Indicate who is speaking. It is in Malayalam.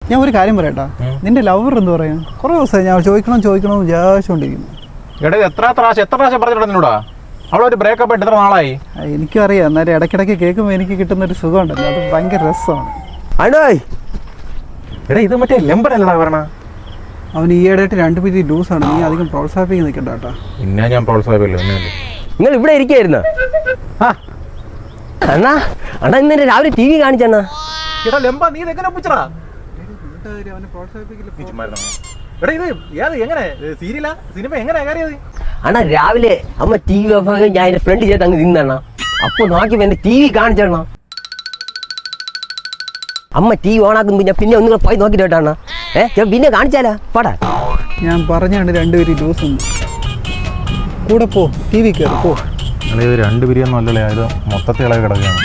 Speaker 1: ഞാൻ ഒരു കാര്യം പറയട്ടാ, നിന്റെ ലവർ എന്ത് പറയാ? കുറെ ദിവസമായി ഞാൻ ചോദിക്കണമെന്ന് വിചാരിച്ചുകൊണ്ടിരിക്കുന്നു.
Speaker 2: എടാ എത്ര പ്രാവശ്യം പറഞ്ഞിട്ടുണ്ട് നിന്നോടാ? അവളൊരു ബ്രേക്കപ്പ് ആയിട്ട് എത്ര നാളായി?
Speaker 1: എനിക്കും അറിയാം, എന്നാലും ഇടയ്ക്കിടയ്ക്ക് കേൾക്കുമ്പോൾ എനിക്ക് കിട്ടുന്ന ഒരു സുഖമുണ്ടല്ലോ, അത് ഭയങ്കര രസമാണ്.
Speaker 2: എടാ ഇത് മറ്റേ ലെമ്പനല്ലടാ പറഞ്ഞ.
Speaker 1: അവൻ ഈയിടെയായിട്ട് 2 പീരീഡ് ലൂസാണ്. നീ അധികം പ്രോത്സാഹിപ്പിക്കാൻ നിൽക്കണ്ട കേട്ടോ.
Speaker 2: പിന്നെ ഞാൻ പ്രോത്സാഹിപ്പില്ലോ.
Speaker 3: നിങ്ങൾ ഇവിടെ ഇരിക്കായിരുന്ന അണ്ണാ? അണ്ണാ ഇന്നെ രാവിലെ TV കാണിച്ചണ്ണാ.
Speaker 2: എടാ ലെമ്പ, നീ ഇതെങ്ങനെ ഒപ്പിച്ചടാ?
Speaker 3: അണ്ണാ രാവിലെ അമ്മ TV ഓഫാക്കി ഞാൻ എന്റെ ഫ്രണ്ട് ചെയ്ത് അങ്ങ് നിന്നണ്ണ. അപ്പൊ നോക്കി എന്റെ TV കാണിച്ചണ്ണ. അമ്മ TV ഓണാക്കുന്നു. ഞാൻ പിന്നെ ഒന്നുകൂടെ പോയി നോക്കിട്ട് കേട്ടാ. ഞാൻ പിന്നെ കാണിച്ചാലാ പാടാ.
Speaker 1: ഞാൻ പറഞ്ഞാണ് 2 പീരീഡ് ലൂസ് ഉണ്ട്. കൂടെ പോ, TV കയറി പോ.
Speaker 2: 2 പിരിയൊന്നും അല്ലല്ലേ, ഇത് മൊത്തത്തിൽ ഇളകി കിടക്കുകയാണ്.